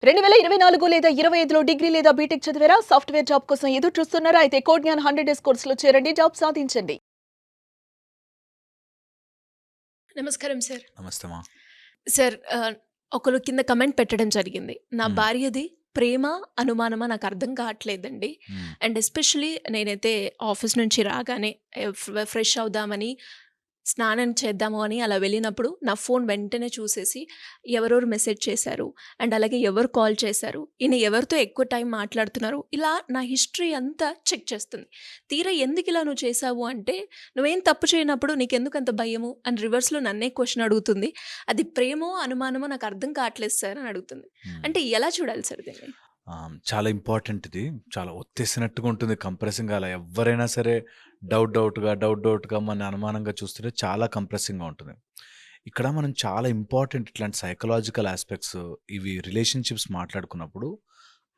2024 లేదా 25లో డిగ్రీ లేదా బీటెక్ చదివారా? సాఫ్ట్‌వేర్ జాబ్ కోసం ఎదురు చూస్తున్నారా? అయితే కోడ్ జ్ఞాన్ 100 డేస్ కోర్సులో చేరండి. జాబ్ సాధించండి. నమస్కారం సార్. నమస్తేమా. సార్ ఒకళ్ళు కింద కమెంట్ పెట్టడం జరిగింది. నా హ్మ్. భార్యది ప్రేమ, అనుమానమా నాకర్థం కావట్లేదండి. హ్మ్. అండ్ ఎస్పెషల్లీ నేనైతే ఆఫీస్ నుంచి రాగానే ఫ్రెష్ అవుదామని, స్నానం చేద్దాము అని అలా వెళ్ళినప్పుడు నా ఫోన్ వెంటనే చూసేసి ఎవరెవరు మెసేజ్ చేశారు, అండ్ అలాగే ఎవరు కాల్ చేశారు, ఈయన ఎవరితో ఎక్కువ టైం మాట్లాడుతున్నారు, ఇలా నా హిస్టరీ అంతా చెక్ చేస్తుంది. తీరా ఎందుకిలా నువ్వు చేశావు అంటే, నువ్వేం తప్పు చేయనప్పుడు నీకెందుకంత భయము అని రివర్స్‌లో నన్నే క్వెషన్ అడుగుతుంది. అది ప్రేమో, అనుమానమో నాకు అర్థం కావట్లేదు సార్ అని అడుగుతుంది. హ్మ్. అంటే ఎలా చూడాలి సార్ దీన్ని? చాలా ఇంపార్టెంట్ ఇది. చాలా ఒత్తేసినట్టుగా ఉంటుంది కంప్రెసింగ్‌గా అలా ఎవ్వరైనా సరే డౌట్‌గా మన అనుమానంగా చూస్తుంటే చాలా కంప్రెసింగ్‌గా ఉంటుంది. ఇక్కడ మనం చాలా ఇంపార్టెంట్ ఇట్లాంటి సైకలాజికల్ యాస్పెక్ట్స్ ఇవి రిలేషన్‌షిప్స్ మాట్లాడుకున్నప్పుడు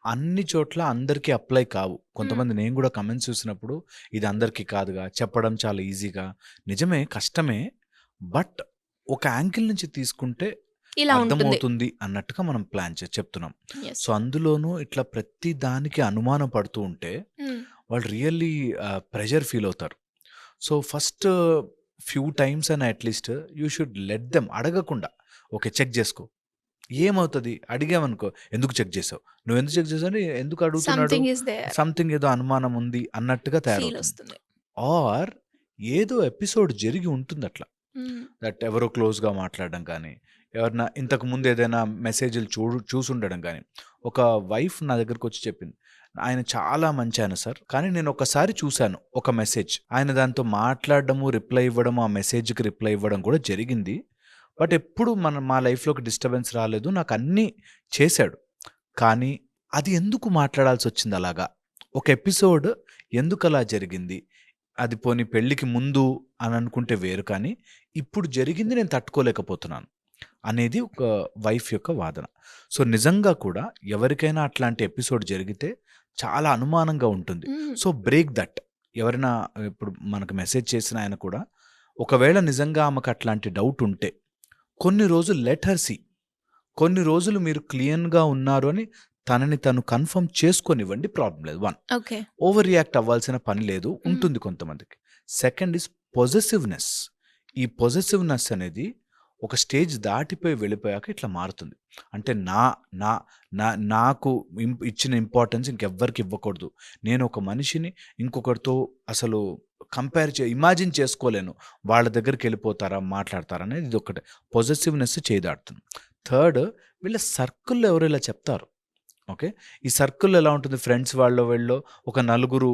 అన్ని చోట్ల అందరికీ అప్లై కావు. హ్మ్. కొంతమంది నేను గూడా కమెంట్స్ చూసినప్పుడు ఇది అందరికీ కాదుగా, చెప్పడం చాలా ఈజీగా, నిజమే కష్టమే. బట్ ఒక యాంగిల్ నుంచి తీసుకుంటే ఇలా ఉంటుంది. అర్థమవుతుంది అన్నట్టుగా మనం చెప్తున్నాం. యెస్. సో, అందులోనూ ఇట్లా ప్రతి దానికి అనుమానం పడుతూ ఉంటే, హ్మ్. వాళ్ళు రియల్లీ ప్రెషర్ ఫీల్ అవుతారు. సో, ఫస్ట్ ఫ్యూ టైమ్స్ అయినా at least you should let them అడగకుండా, ఓకే. చెక్ జేసుకో. ఏమవుతది? అడిగామనుకో, "ఎందుకు చెక్ చేసావు? నువ్వెందుకు చెక్ చేసావు?" అని ఎందుకు అడుగుతున్నాడు? Something is there. సంథింగ్ ఏదో అనుమానం ఉంది అన్నట్టుగా తయారవుతుంది. ఫీలొస్తుంది. ఆర్ ఏదో ఎపిసోడ్ జరిగి ఉంటుందట్లా. హ్మ్. దట్ ఎవరో క్లోజ్‌గా మాట్లాడడం కానీ, ఎవరన్నా ఇంతకు ముందు ఏదైనా మెసేజ్‌లు చూసుండడం గానీ, ఒక వైఫ్ నా దగ్గరకొచ్చి చెప్పింది. ఆయన చాలా మంచాయన సార్. కానీ నేను ఒక్కసారి చూసాను ఒక మెసేజ్. ఆయన దాంతో మాట్లాడడము, రిప్లై ఇవ్వడము, ఆ మెసేజ్‌కి రిప్లై ఇవ్వడం కూడా జరిగింది. బట్ ఎప్పుడు మా లైఫ్‌లోకి డిస్టర్బెన్స్ రాలేదు. నాకన్నీ చేశాడు. కానీ అది ఎందుకు మాట్లాడాల్సొచ్చింది అలాగా? ఒక ఎపిసోడ్ ఎందుకలా జరిగింది? అది పోనీ పెళ్ళికి ముందు అని అనుకుంటే వేరు కానీ, ఇప్పుడు జరిగింది నేను తట్టుకోలేకపోతున్నాను అనేది ఒక వైఫ్ యొక్క వాదన. సో, నిజంగా కూడా ఎవరికైనా అట్లాంటి ఎపిసోడ్ జరిగితే చాలా అనుమానంగా ఉంటుంది. హ్మ్. So, break that. ఎవరైనా ఇప్పుడు మనకు మెసేజ్ చేసిన ఆయన కూడా ఒకవేళ నిజంగా ఆమెకు అట్లాంటి డౌట్ ఉంటే కొన్ని రోజులు లెట్ హర్ సీ. కొన్ని రోజులు మీరు క్లీన్‌గా ఉన్నారు అని తనని తను కన్ఫర్మ్ చేసుకోనివ్వండి. ప్రాబ్లమ్ లేదు. 1 ఓకే. ఓవర్ రియాక్ట్ అవ్వాల్సిన పని లేదు. హ్మ్. ఉంటుంది కొంతమందికి. Second is possessiveness. ఈ పొసెసివ్‌నెస్ అనేది ఒక స్టేజ్ దాటిపోయి వెళ్ళిపోయాక ఇట్లా మారుతుంది. అంటే నా నా నా నాకు ఇచ్చిన ఇంపార్టెన్స్ ఇంకెవ్వరికి ఇవ్వకూడదు. నేను ఒక మనిషిని ఇంకొకరితో అసలు ఇమాజిన్ చేసుకోలేను. వాళ్ళ దగ్గరికెళ్ళిపోతారా, మాట్లాడతారా అనేది ఇదొకటి. పొసెసివ్‌నెస్ చేయి దాటుతుంది. థర్డ్, వీళ్ళ సర్కిల్‌లో ఎవరో ఇలా చెప్తారు. ఓకే. ఈ సర్కిల్ ఎలా ఉంటుంది? ఫ్రెండ్స్ వాళ్ళో వీళ్ళో ఒక నలుగురు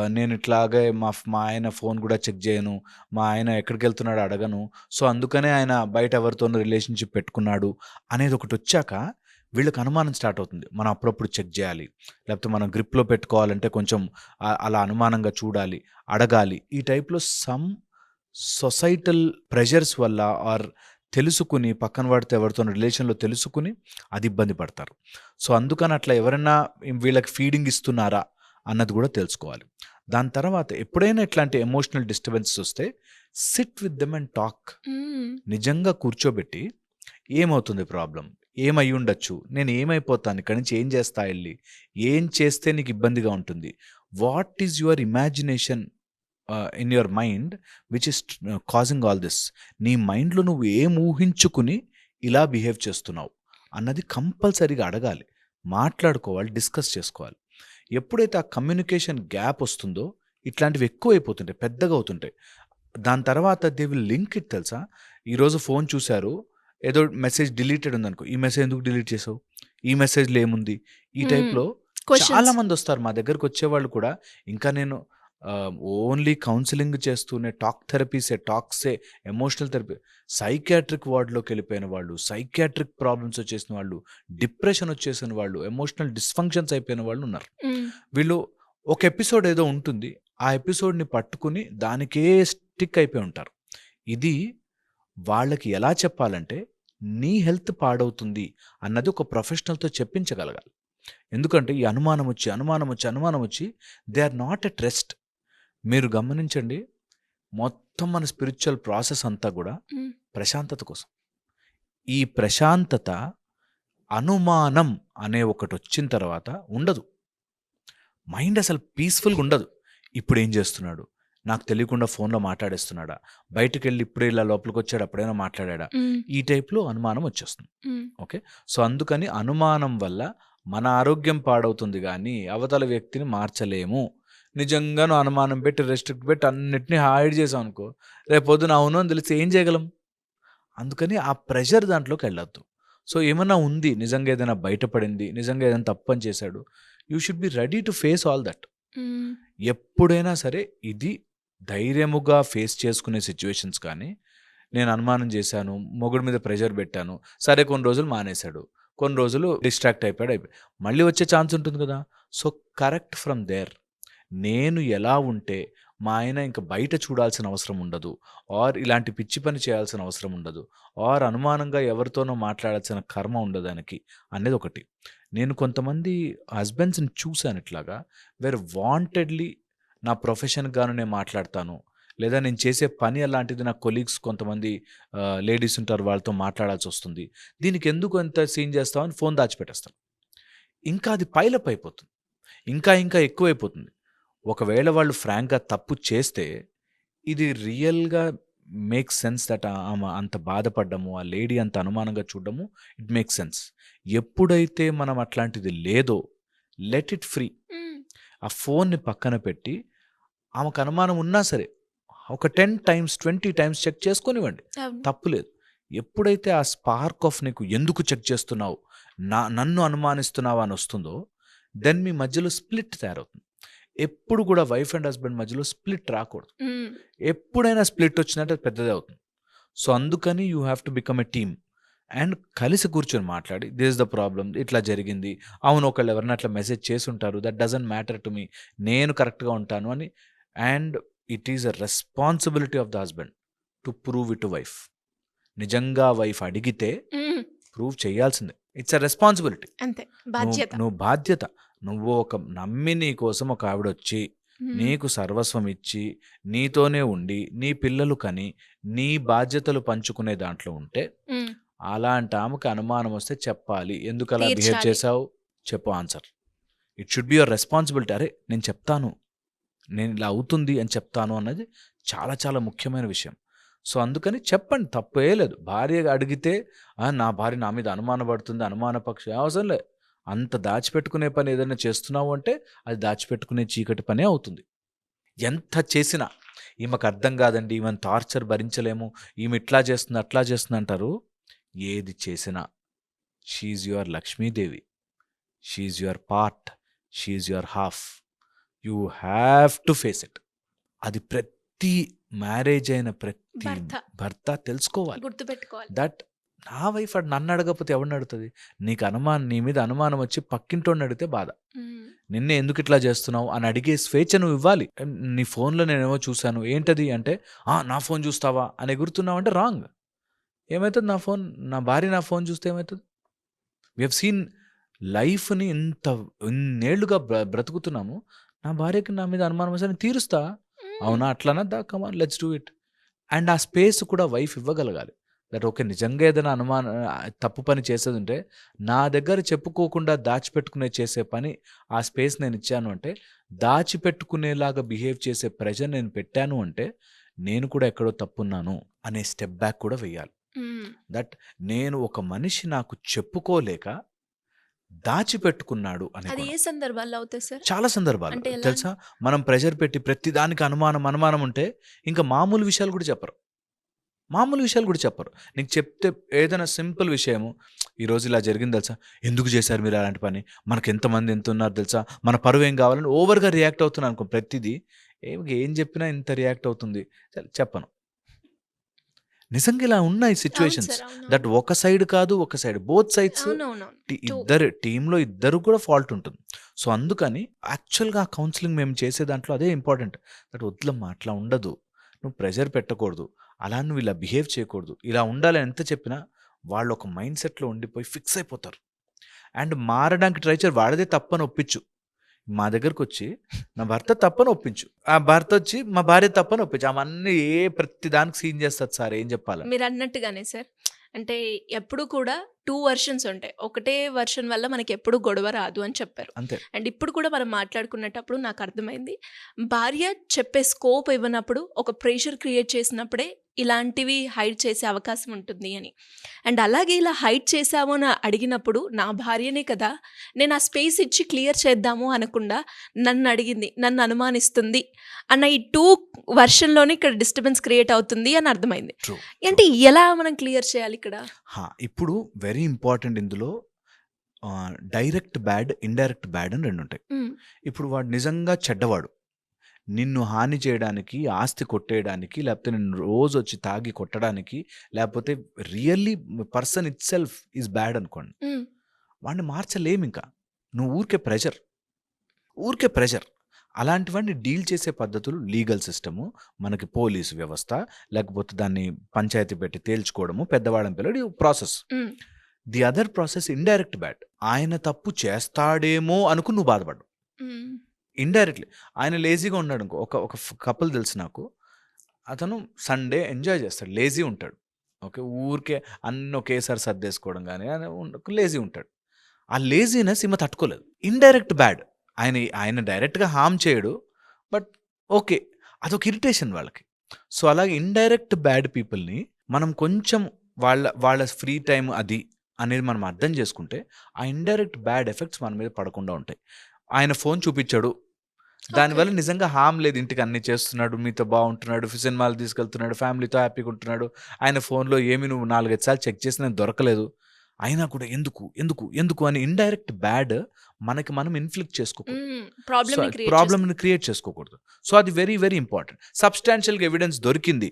నేను ఇట్లాగే మా ఆయన ఫోన్ గూడా చెక్ జేయను. మా ఆయన ఎక్కడికెళ్తున్నాడో అడగను. సో, అందుకనే ఆయన బయట ఎవరితోనో రిలేషన్‌షిప్ పెట్టుకున్నాడు అనేదొకటొచ్చాక వీళ్ళకి అనుమానం స్టార్ట్ అవుతుంది. మనం అప్పుడప్పుడు చెక్ జేయాలి. లేకపోతే మనం గ్రిప్‌లో పెట్టుకోవాలంటే కొంచెం అలా అనుమానంగా చూడాలి, అడగాలి. ఈ టైప్‌లో సొసైటల్ ప్రెషర్స్ వల్ల ఆర్ తెలుసుకుని పక్కన వాడితో ఎవరితోనో రిలేషన్‌లో తెలుసుకుని అది ఇబ్బంది పడతారు. సో, అందుకని అట్లా ఎవరన్నా వీళ్ళకి ఫీడింగ్ ఇస్తున్నారా అన్నది గూడా తెలుసుకోవాలి. దాని తర్వాత ఎప్పుడైనా ఇట్లాంటి ఎమోషనల్ డిస్టర్బెన్సెస్ వస్తే SIT with them and talk. హ్మ్. నిజంగా కూర్చోబెట్టి ఏమవుతుంది ప్రాబ్లమ్? ఏమయ్యుండొచ్చు? నేను ఏమైపోతాను? ఇక్కడి నుంచి ఏం చేస్తా ఎళ్లి? ఏం చేస్తే నీకు ఇబ్బందిగా ఉంటుంది? What is your imagination in your mind which is causing all this? నీ మైండ్‌లో నువ్వు ఏం ఊహించుకుని ఇలా బిహేవ్ చేస్తున్నావు అన్నది కంపల్సరీగా అడగాలి. మాట్లాడుకోవాలి, డిస్కస్ చేసుకోవాలి. ఎప్పుడైతే ఆ కమ్యూనికేషన్ గ్యాప్ వస్తుందో ఇట్లాంటివి ఎక్కువైపోతుంటాయి, పెద్దగా అవుతుంటాయి. దాని తర్వాత దే విల్ లింక్ ఇట్ తెలుసా? ఈరోజు ఫోన్ చూసారు, ఏదో మెసేజ్ డిలీటెడ్ ఉందనుకో, ఈ మెసేజ్ ఎందుకు డిలీట్ చేసావు? ఈ మెసేజ్‌లో ఏముంది? ఈ హ్మ్. టైప్‌లో క్వెషన్స్. చాలామందొస్తారు మా దగ్గరకొచ్చేవాళ్ళు కూడా. ఇంకా నేను ఓన్లీ కౌన్సెలింగ్ చేస్తూనే టాక్సే ఎమోషనల్ థెరపీ, సైకియాట్రిక్ వార్డ్‌లోకెళ్ళిపోయిన వాళ్ళు, సైకియాట్రిక్ ప్రాబ్లమ్స్ వచ్చేసిన వాళ్ళు, డిప్రెషన్ వచ్చేసిన వాళ్ళు, ఎమోషనల్ డిస్‌ఫంక్షన్స్ అయిపోయిన వాళ్ళున్నారు. హ్మ్. వీళ్ళు ఒక ఎపిసోడ్ ఏదో ఉంటుంది. ఆ ఎపిసోడ్‌ని పట్టుకుని దానికే స్టిక్ అయిపోయి ఉంటారు. ఇది వాళ్ళకి ఎలా చెప్పాలంటే, నీ హెల్త్ పాడవుతుంది అన్నది ఒక ప్రొఫెషనల్‌తో చెప్పించగలగాలి. ఎందుకంటే ఈ అనుమానమొచ్చి they are not at rest. మీరు గమనించండి, మొత్తం మన స్పిరిచ్యువల్ ప్రాసెస్ అంతా గూడా హ్మ్. ప్రశాంతత కోసం. ఈ ప్రశాంతత అనుమానం అనే ఒకటొచ్చిన తర్వాత ఉండదు. మైండ్ అసలు పీస్‌ఫుల్‌గా ఉండదు. ఇప్పుడేం చేస్తున్నాడు? నాకు తెలియకుండా ఫోన్‌లో మాట్లాడేస్తున్నాడా? బయటికెళ్ళి ఇప్పుడే ఇలా లోపలికొచ్చాడు అప్పుడేమైనా మాట్లాడాడా? హ్మ్. ఈ టైప్‌లో అనుమానం వచ్చేస్తుంది. హ్మ్. ఓకే. సో, అందుకని అనుమానం వల్ల మన ఆరోగ్యం పాడవుతుంది గానీ, అవతల వ్యక్తిని మార్చలేము. నిజంగా నువ్వు అనుమానం పెట్టి, రెస్ట్రిక్ట్ పెట్టి అన్నిటిని హైడ్ చేసావనుకో, రేపొద్దున అవును అని తెలిస్తే ఏం చేయగలం? అందుకని ఆ ప్రెషర్ దాంట్లోకెళ్ళొద్దు. సో, ఏమన్నా ఉంది, నిజంగా ఏదైనా బయటపడింది, నిజంగా ఏదైనా తప్పని చేశాడు, you should be ready to face all that. హ్మ్. ఎప్పుడైనా సరే ఇది ధైర్యముగా ఫేస్ చేసుకునే సిట్యుయేషన్స్ కానీ, నేను అనుమానం చేశాను, మొగుడు మీద ప్రెషర్ పెట్టాను, సరే కొన్ని రోజులు మానేశాడు, కొన్ని రోజులు డిస్ట్రాక్ట్ అయిపోయాడు. మళ్ళీ వచ్చే ఛాన్స్ ఉంటుంది కదా! So, correct from there. నేను ఎలా ఉంటే మా ఆయన ఇంక బయట చూడాల్సిన అవసరం ఉండదు. ఆర్ ఇలాంటి పిచ్చి పని చేయాల్సిన అవసరం ఉండదు. ఆర్ అనుమానంగా ఎవరితోనో మాట్లాడాల్సిన కర్మ ఉండదానికి అనేది ఒకటి. నేను కొంతమంది హస్బెండ్స్‌ని చూసాను ఇట్లాగా. వేర్ వాంటెడ్‌లీ నా ప్రొఫెషన్‌కి గాను నేను మాట్లాడతాను. లేదా నేను చేసే పని అలాంటిది నా కొలీగ్స్ కొంతమంది లేడీస్ ఉంటారు, వాళ్ళతో మాట్లాడాల్సొస్తుంది. దీనికి ఎందుకు అంత సీన్ చేస్తావు అని ఫోన్ దాచిపెట్టేస్తాను. ఇంకా అది పైలప్ అయిపోతుంది. ఇంకా ఇంకా ఎక్కువైపోతుంది. ఒకవేళ వాళ్ళు ఫ్రాంక్‌గా తప్పు చేస్తే, ఇది రియల్‌గా మేక్స్ సెన్స్ దట్ ఆమె అంత బాధపడ్డము, ఆ లేడీ అంత అనుమానంగా చూడడము, ఇట్ మేక్స్ సెన్స్. ఎప్పుడైతే మనం అట్లాంటిది లేదో, లెట్ ఇట్ ఫ్రీ. హ్మ్. ఆ ఫోన్‌ని పక్కన పెట్టి, ఆమెకు అనుమానం ఉన్నా సరే, ఒక 10 టైమ్స్, 20 టైమ్స్ చెక్ చేసుకోనివ్వండి. అవును. తప్పులేదు. ఎప్పుడైతే ఆ స్పార్క్ ఆఫ్ నీకు ఎందుకు చెక్ చేస్తున్నావు? నన్ను అనుమానిస్తున్నావా అని వస్తుందో, దెన్ మీ మధ్యలో స్ప్లిట్ తయారవుతుంది. ఎప్పుడు కూడా వైఫ్ అండ్ హస్బెండ్ మధ్యలో స్ప్లిట్ రాకూడదు. హ్మ్. ఎప్పుడైనా స్ప్లిట్ వచ్చిందంటే అది పెద్దదే అవుతుంది. సో, అందుకని you have to become a team. And కలిసి కూర్చొని మాట్లాడి, దిస్ ఇస్ ద ప్రాబ్లమ్, ఇట్లా జరిగింది. అవును, ఒకళ్ళు ఎవరైనా అట్లా మెసేజ్ చేసుంటారు. That doesn't matter to me. నేను కరెక్ట్‌గా ఉంటాను అని. And it is a responsibility of the husband to prove it to wife. నిజంగా వైఫ్ అడిగితే హ్మ్. ప్రూవ్ చేయాల్సిందే. It's a responsibility. అంతే. నువ్వు బాధ్యత. నువ్వు బాధ్యత. నువ్వు ఒక నమ్మి నీ కోసం ఒక ఆవిడొచ్చి, హ్మ్. నీకు సర్వస్వం ఇచ్చి, నీతోనే ఉండి, నీ పిల్లలు కని, నీ బాధ్యతలు పంచుకునే దాంట్లో ఉంటే, హ్మ్. అలాంటి ఆమెకు అనుమానం వస్తే చెప్పాలి. ఎందుకలా బిహేవ్ తీర్చాలి. చేశావు? చెప్పు answer. It should be your responsibility. అరే! నేను చెప్తాను. నేను ఇలా అవుతుంది అని చెప్తాను అన్నది చాలా చాలా ముఖ్యమైన విషయం. సో, అందుకని చెప్పండి, తప్పే లేదు. భార్య అడిగితే నా భార్య నా మీద అనుమానపడుతుంది, అవసరం లే. అంత దాచిపెట్టుకునే పని ఏదైనా చేస్తున్నావు అంటే అది దాచిపెట్టుకునే చీకటి పనే అవుతుంది. ఎంత చేసినా ఈమెకు అర్థం కాదండి, ఈమెను టార్చర్ భరించలేము, ఈమె ఇట్లా చేస్తుంది, అట్లా చేస్తుంది అంటారు. ఏది చేసినా she is your Lakshmidevi. She is your part. She is your half. You have to face it. అది ప్రతి మ్యారేజ్ అయిన ప్రతి భర్త భర్త తెలుసుకోవాలి. గుర్తుపెట్టుకోవాలి. దట్ నా వైఫ్ నన్ను అడగకపోతే ఎవరిని అడుగుతది? నీ మీద అనుమానం వచ్చి పక్కింటోడిని అడిగితే బాధ. హ్మ్. నిన్నే ఎందుకు ఇట్లా చేస్తున్నావు అని అడిగే స్వేచ్ఛ నువ్వు ఇవ్వాలి. నీ ఫోన్‌లో నేనేమో చూసాను. ఏంటది అంటే, నా ఫోన్ చూస్తావా అని ఎగురుతున్నావు అంటే రాంగ్. ఏమైతది, నా భార్య నా ఫోన్ చూస్తే ఏమైతది? వి హావ్ సీన్ లైఫ్‌ని ఇన్నేళ్లుగా బ్రతుకుతున్నాము. నా భార్యకి నా మీద అనుమానం వస్తే నేను తీరుస్తా. హ్మ్. అవునా? అట్లనా? Come on, let's do it. And ఆ స్పేస్ కూడా వైఫ్ ఇవ్వగలగాలి. దట్ ఓకే, నిజంగా ఏదైనా తప్పు పని చేసేదుంటే, నా దగ్గర చెప్పుకోకుండా దాచిపెట్టుకునే చేసే పని, ఆ స్పేస్ నేనిచ్చాను అంటే, దాచిపెట్టుకునేలాగా బిహేవ్ చేసే ప్రెషర్ నేను పెట్టాను అంటే, నేను కూడా ఎక్కడో తప్పున్నాను అనే స్టెప్ బ్యాక్ కూడా వెయ్యాలి. హ్మ్. దట్ నేను ఒక మనిషి నాకు చెప్పుకోలేక దాచిపెట్టుకున్నాడు అనే అది గుణం. ఏ సందర్భాల్లో అవుతాయి సార్? చాలా సందర్భాల్లో అంటే ఎలా తెలుసా? మనం ప్రెషర్ పెట్టి ప్రతి దానికి అనుమానం ఉంటే, ఇంక మామూలు విషయాలు కూడా చెప్పరు. మామూలు విషయాలు కూడా చెప్పరు. నీకు చెప్తే ఏదైనా సింపుల్ విషయము, "ఈరోజు ఇలా జరిగింది తెలుసా? ఎందుకు చేశారు మీరు అలాంటి పని? మనకెంతమంది ఎంతున్నారు తెలుసా? మన పరువేం కావాలని" ఓవర్‌గా రియాక్ట్ అవుతున్నాననుకో ప్రతిదీ, ఏం చెప్పినా ఇంత రియాక్ట్ అవుతుంది. చెప్పను. నిజంగా ఇలా ఉన్నాయి అవును సిట్యుయేషన్స్. సార్. దట్ అవునవును. ఒక సైడ్ కాదు, ఒక సైడ్ బోత్ సైడ్స్. అవునవునవును. 2 టీమ్‌లో ఇద్దరు కూడా ఫాల్ట్ ఉంటుంది. సో, అందుకని యాక్చువల్‌గా కౌన్సెలింగ్ మేము చేసే దాంట్లో అదే ఇంపార్టెంట్. దట్ వద్దులమ్మా, అట్లా ఉండదు. నువ్వు ప్రెషర్ పెట్టకూడదు. అలా నువ్వు ఇలా బిహేవ్ చేయకూడదు. ఇలా ఉండాలని ఎంత చెప్పినా వాళ్ళు ఒక మైండ్ సెట్‌లో ఉండిపోయి ఫిక్స్ అయిపోతారు. అండ్ మారడానికి ట్రై చేయరు. వాడిదే తప్పని ఒప్పించు. మా దగ్గరకొచ్చి నా భర్త తప్పని ఒప్పించు. ఆ భర్తొచ్చి మా భార్య తప్పని ఒప్పించు. ఆమె అన్నీ ప్రతి దానికి సీన్ చేస్తది సార్, ఏం చెప్పాలని. మీరన్నట్టుగానే సార్. అంటే ఎప్పుడు కూడా 2 వెర్షన్స్ ఉంటాయి. ఒకటే వెర్షన్ వల్ల మనకెప్పుడు గొడవ రాదు అని చెప్పారు. అంతే. అండ్ ఇప్పుడు కూడా మనం మాట్లాడుకునేటప్పుడు నాకు అర్థమైంది. భార్య చెప్పే స్కోప్ ఇవ్వనప్పుడు, ఒక ప్రెషర్ క్రియేట్ చేసినప్పుడే ఇలాంటివి హైడ్ చేసే అవకాశం ఉంటుంది అని. అండ్ అలాగే ఇలా హైడ్ చేశాము అని అడిగినప్పుడు, నా భార్యనే కదా, నేను ఆ స్పేస్ ఇచ్చి క్లియర్ చేద్దాము అనకుండా నన్ను అడిగింది, నన్ను అనుమానిస్తుంది అన్న ఈ 2 వెర్షన్‌లోనే ఇక్కడ డిస్టర్బెన్స్ క్రియేట్ అవుతుంది అని అర్థమైంది. ట్రూ. అంటే ఎలా మనం క్లియర్ చేయాలి ఇక్కడ? ఇప్పుడు వెరీ ఇంపార్టెంట్ ఇందులో డైరెక్ట్ బ్యాడ్, ఇండైరెక్ట్ బ్యాడ్ అని 2 ఉంటాయి. హ్మ్. ఇప్పుడు వాడు నిజంగా చెడ్డవాడు. నిన్ను హాని చేయడానికి, ఆస్తి కొట్టేయడానికి, లేకపోతే నిన్ను రోజొచ్చి తాగి కొట్టడానికి, లేకపోతే really person itself is bad అనుకోండి. హ్మ్. వాడిని మార్చలేమింక. నువ్వు ఊరికే ప్రెషర్. అలాంటి వాడిని డీల్ చేసే పద్ధతులు లీగల్ సిస్టము, మనకి పోలీసు వ్యవస్థ, లేకపోతే దాన్ని పంచాయతీ పెట్టి తేల్చుకోవడము, పెద్దవాళ్ళని పిలవడం, ఈ ప్రాసెస్. హ్మ్. The other process indirect bad. ఆయన తప్పు చేస్తాడేమో అనుకుని నువ్వు బాధపడ్డావు. హ్మ్. ఇండైరెక్ట్‌లీ. ఆయన లేజీగా ఉన్నాడనుకో, ఒక కపుల్ తెలుసు నాకు. అతను సండే ఎంజాయ్ చేస్తాడు. లేజీ ఉంటాడు. ఓకే. ఊరికే అన్నీ ఒకేసారి సర్దేసుకోవడం గాని లేజీ ఉంటాడు. ఆ లేజీనెస్ ఈమె తట్టుకోలేదు. Indirect bad. ఆయన డైరెక్ట్‌గా హార్మ్ చేయడు. But okay. అదొక ఇరిటేషన్ వాళ్ళకి. సో, అలాగే ఇండైరెక్ట్ బ్యాడ్ పీపుల్‌ని మనం కొంచెం వాళ్ళ ఫ్రీ టైమ్ అది అనేది మనం అర్థం చేసుకుంటే, ఆ ఇండైరెక్ట్ బ్యాడ్ ఎఫెక్ట్స్ మన మీద పడకుండా ఉంటాయి. ఆయన ఫోన్ చూపిచ్చాడు. దానివల్ల నిజంగా హార్మ్ లేదు. ఇంటికి అన్నీ చేస్తున్నాడు, మీతో బాగుంటున్నాడు, సినిమాలు తీసుకెళ్తున్నాడు, ఫ్యామిలీతో హ్యాపీగా ఉంటున్నాడు. ఆయన ఫోన్లో ఏమి నువ్వు 4, 5 సార్లు చెక్ చేసినా దొరకలేదు. అయినా కూడా ఎందుకు అని ఇండైరెక్ట్ బ్యాడ్ మనకి మనం ఇన్ఫ్లిక్ట్ చేసుకోకూడదు. హ్మ్. ప్రాబ్లమ్‌ని క్రియేట్ ప్రాబ్లమ్ని క్రియేట్ చేసుకోకూడదు. సో, అది వెరీ వెరీ ఇంపార్టెంట్. సబ్స్టాన్షియల్‌గా ఎవిడెన్స్ దొరికింది,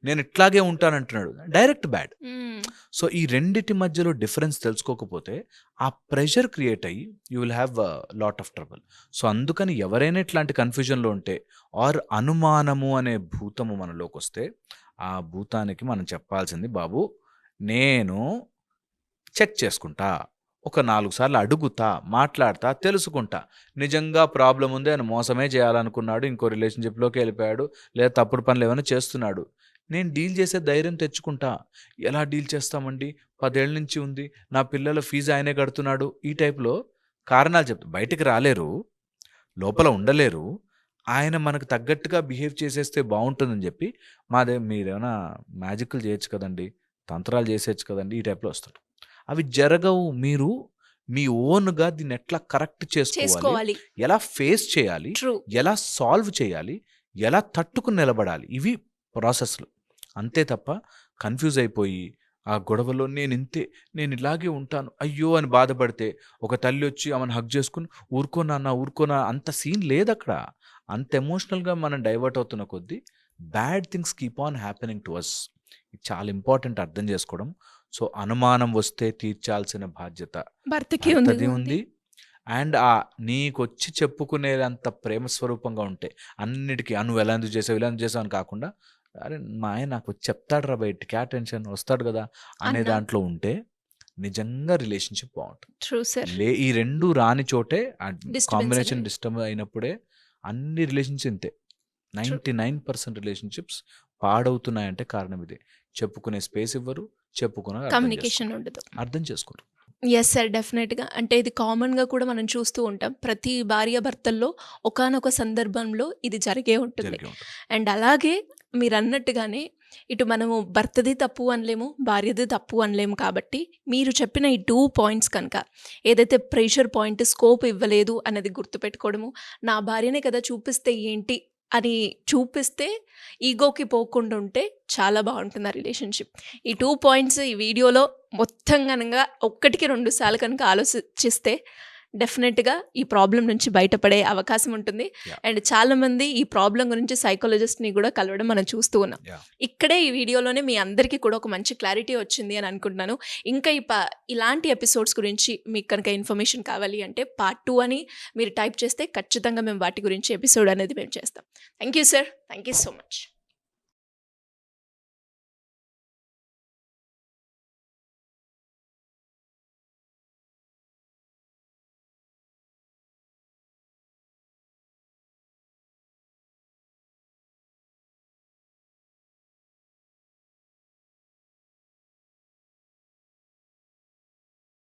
నేను ఇట్లాగే ఉంటానంటున్నాడు, డైరెక్ట్ బ్యాడ్. హ్మ్. సో, ఈ రెండిటి మధ్యలో డిఫరెన్స్ తెలుసుకోకపోతే ఆ ప్రెషర్ క్రియేట్ అయ్యి you will have lot of trouble. So, అందుకని ఎవరైనా ఇట్లాంటి కన్ఫ్యూజన్లో ఉంటే, ఆర్ అనుమానము అనే భూతము మనలోకి వస్తే, ఆ భూతానికి మనం చెప్పాల్సింది, బాబు నేను చెక్ చేసుకుంటా, ఒక 4 సార్లు అడుగుతా, మాట్లాడతా, తెలుసుకుంటా. నిజంగా ప్రాబ్లం ఉంది, ఆయన మోసమే చేయాలనుకున్నాడు, ఇంకో రిలేషన్‌షిప్‌లోకి వెళ్ళిపోయాడు, లేదా తప్పుడు పనులు ఏమైనా చేస్తున్నాడు, నేను డీల్ చేసే ధైర్యం తెచ్చుకుంటా. ఎలా డీల్ చేస్తామండి, 10 ఏళ్ల నుంచి ఉంది, నా పిల్లల ఫీజు ఆయనే కడుతున్నాడు, ఈ టైప్‌లో కారణాలు చెప్తా. బయటికి రాలేరు, లోపల ఉండలేరు. ఆయన మనకు తగ్గట్టుగా బిహేవ్ చేసేస్తే బాగుంటుందని చెప్పి, మీరేమైనా మ్యాజిక్‌లు చేయొచ్చు కదండీ, తంత్రాలు చేసేయచ్చు కదండీ, ఈ టైప్‌లో వస్తారు. అవి జరగవు. మీరు మీ ఓన్‌గా దీన్ని ఎట్లా కరెక్ట్ చేసుకోవాలి, ఎలా ఫేస్ చేయాలి, ట్రూ. ఎలా సాల్వ్ చేయాలి, ఎలా తట్టుకుని నిలబడాలి, ఇవి ప్రాసెస్‌లు. అంతే తప్ప కన్‌ఫ్యూజ్ అయిపోయి, ఆ గొడవలో నేను ఇలాగే ఉంటాను, అయ్యో అని బాధపడితే, ఒక తల్లి వచ్చి ఆమెను హగ్ చేసుకొని, ఊరుకో నాన్న అంత సీన్ లేదక్కడ. అంత ఎమోషనల్‌గా మనం డైవర్ట్ అవుతున్న కొద్దీ bad things keep on happening to us. ఇది చాలా ఇంపార్టెంట్ అర్థం చేసుకోవడం. సో, అనుమానం వస్తే తీర్చాల్సిన బాధ్యత భర్తకి భర్తది ఉంది. అండ్ నీకొచ్చి చెప్పుకునేంత ప్రేమ స్వరూపంగా ఉంటే, అన్నిటికీ నువ్వు ఇలా ఎందుకు చేసావు అని కాకుండా, అరే మా ఆయన నాకు వచ్చి చెప్తాడురా బయటికి, టెన్షన్ వస్తాడు కదా అనే దాంట్లో ఉంటే నిజంగా రిలేషన్షిప్ బాగుంటుంది. True sir. ఈ 2 రాని చోటే కాంబినేషన్ అనేది. డిస్టర్బ్ అయినప్పుడే అన్ని రిలేషన్షిప్స్ ఇంతే. 99% రిలేషన్షిప్స్ పాడవుతున్నాయంటే కారణం ఇదే. చెప్పుకునే స్పేస్ ఇవ్వరు, కమ్యూనికేషన్ ఉండదు. అర్థం చేసుకోరు. Yes sir. డెఫినెట్‌గా. అంటే ఇది కామన్‌గా కూడా మనం చూస్తూ ఉంటాం. ప్రతి భార్యాభర్తల్లో ఒకానొక సందర్భంలో ఇది జరిగే ఉంటుంది. అండ్ అలాగే మీరన్నట్టుగానే ఇటు మనము భర్తది తప్పు అనలేము, భార్యది తప్పు అనలేము కాబట్టి, మీరు చెప్పిన ఈ 2 పాయింట్స్ కనుక ఏదైతే ప్రెషర్ పాయింట్ స్కోప్ ఇవ్వలేదు అనేది గుర్తుపెట్టుకోవడము, నా భార్యనే కదా చూపిస్తే ఏంటి అని చూపిస్తే ఈగోకి పోకుండా ఉంటే చాలా బాగుంటుంది ఆ రిలేషన్షిప్. ఈ 2 పాయింట్స్ ఈ వీడియోలో మొత్తం గనక ఒక్కటికి 2 సార్లు కనుక ఆలోచిస్తే డెఫినెట్‌గా ఈ ప్రాబ్లమ్ నుంచి బయటపడే అవకాశం ఉంటుంది. అండ్ చాలామంది ఈ ప్రాబ్లమ్ గురించి సైకాలజిస్ట్‌ని కూడా కలవడం మనం చూస్తూ ఉన్నాం. ఇక్కడే ఈ వీడియోలోనే మీ అందరికీ కూడా ఒక మంచి క్లారిటీ వచ్చింది అని అనుకుంటున్నాను. ఇంకా ఇలాంటి ఎపిసోడ్స్ గురించి మీకు కనుక ఇన్ఫర్మేషన్ కావాలి అంటే పార్ట్ 2 అని మీరు టైప్ చేస్తే ఖచ్చితంగా మేము వాటి గురించి ఎపిసోడ్ అనేది మేము చేస్తాం. Thank you sir. Thank you so much.